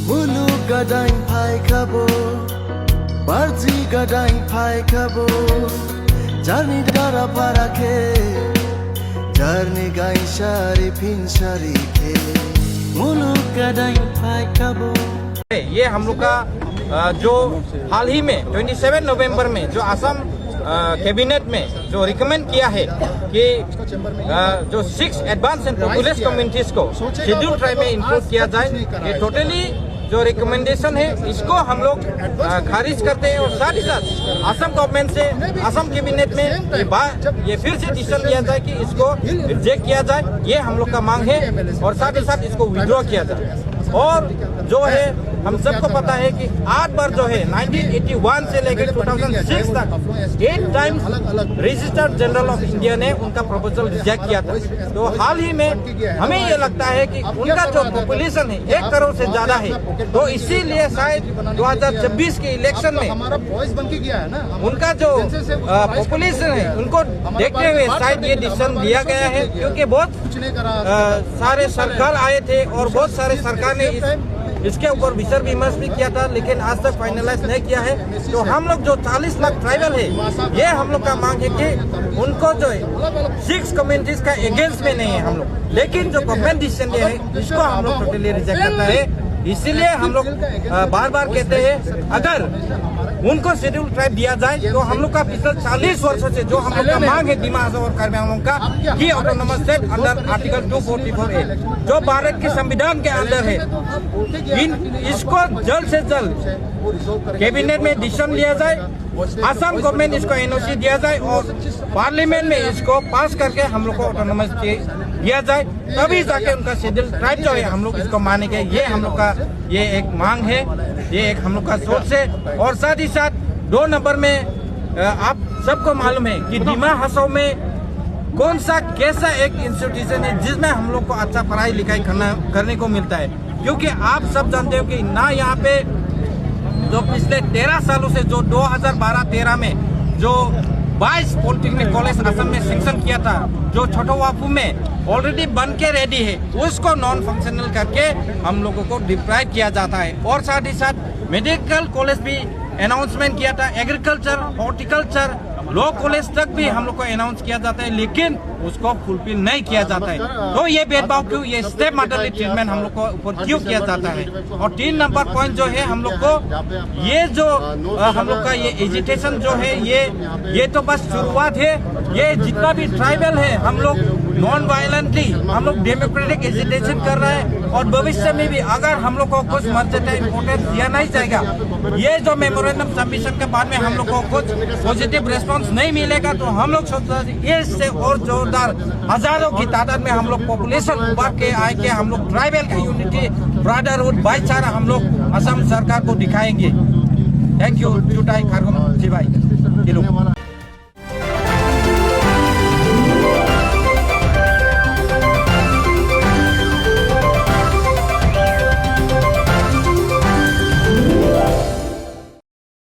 Muluk gadang phai khabo Barji gadang phai khabo Jarni dara parakhe Jarni gai shari phin shari khe Muluk gadang phai khabo। ये हम लोग का जो हाल ही में 27 नवंबर में जो असम कैबिनेट में जो रिकमेंड किया है कि जो 6 एडवांस एंड पॉपुलस कम्युनिटीज को शेड्यूल ट्राइब में इंक्लूड किया जाए, ये टोटली जो रिकमेंडेशन है इसको हम लोग खारिज करते हैं। और साथ ही साथ असम गवर्नमेंट से असम कैबिनेट में ये फिर से डिसीजन लिया जाए कि इसको रिजेक्ट किया जाए, ये हम लोग का मांग है। और साथ ही साथ इसको विड्रॉ किया जाए। और जो है हम सबको पता है कि 8 बार जो है 1981 से लेकर 2006 तक 8 times registered general of India ने उनका प्रपोजल रिजेक्ट किया था। तो हाल ही में हमें ये लगता है कि उनका जो पॉपुलेशन है 1 करोड़ से ज्यादा है, तो इसीलिए शायद 2026 के इलेक्शन में उनका जो पॉपुलेशन है उनको देखते हुए शायद ये डिसीजन लिया गया है। क्योंकि बहुत सारे सरकार आए थे और बहुत सारे सरकार ने इसके ऊपर विचार विमर्श भी किया था, लेकिन आज तक फाइनलाइज नहीं किया है। तो हम लोग जो 40 लाख ट्राइबल है, ये हम लोग का मांग है कि उनको जो है 6 कम्युनिटीज का अगेंस्ट में नहीं है हम लोग, लेकिन जो गवर्नमेंट डिसीजन लिया है इसको हम लोग टोटली रिजेक्ट करता है। इसीलिए हम लोग बार बार कहते हैं अगर उनको शेड्यूल ट्राइब दिया जाए तो हम लोग का पिछले 40 वर्षों से जो हम लोग का मांग है दिमा हसौ और कार्बी आंगलों का कि autonomous state under article 244A जो भारत के संविधान के अंदर है, इसको जल्द से जल्द कैबिनेट में डिसीजन लिया जाए, असम गवर्नमेंट इसको एनओसी दिया जाए और पार्लियामेंट में इसको पास करके हम लोग को ऑटोनोमस दिया जाए, तभी जाके उनका शेड्यूल ट्राइब जो है हम लोग इसको मानेंगे। ये हम लोग का ये एक मांग है, ये एक हम लोग का सोच है। और साथ ही साथ 2 नंबर में आप सबको मालूम है कि दिमा हसौ में कौन सा कैसा एक इंस्टीट्यूशन है जिसमें हम लोग को अच्छा पढ़ाई लिखाई करने को मिलता है। क्योंकि आप सब जानते हो कि ना यहाँ पे जो पिछले 13 सालों से जो 2012-13 में जो 22 पॉलिटेक्निक कॉलेज असम में सैंक्शन किया था, जो छोटोवापू में ऑलरेडी बन के रेडी है, उसको नॉन फंक्शनल करके हम लोगों को डिप्राइव किया जाता है। और साथ ही साथ मेडिकल कॉलेज भी अनाउंसमेंट किया था, एग्रीकल्चर, हॉर्टिकल्चर, लॉ कॉलेज तक भी हम लोग को अनाउंस किया जाता है, लेकिन उसको फुलफिल नहीं किया जाता है। तो ये भेदभाव क्यों, ये स्टेप मदरली ट्रीटमेंट हम लोग को ऊपर क्यों किया जाता है। और 3 नंबर पॉइंट जो है हम लोग को ये जो हम लोग का ये एजिटेशन जो है ये तो बस शुरुआत है। ये जितना भी ट्राइबल है हम लोग नॉन वायलेंटली हम लोग डेमोक्रेटिक एजिटेशन कर रहे हैं। और भविष्य में भी अगर हम लोग को कुछ मर्यादा इम्पोर्टेंस दिया नहीं जाएगा, ये जो मेमोरेंडम सबमिशन के बाद में हम लोग को कुछ पॉजिटिव रेस्पॉन्स नहीं मिलेगा, तो हम लोग सोचते हैं इससे और जोरदार हजारों की तादाद में हम लोग पॉपुलेशन उभर के आए के हम लोग ट्राइबल का यूनिटी, ब्रदरहुड, भाईचारा हम लोग असम सरकार को दिखाएंगे। Thank you. जुटाई खारगम जी भाई।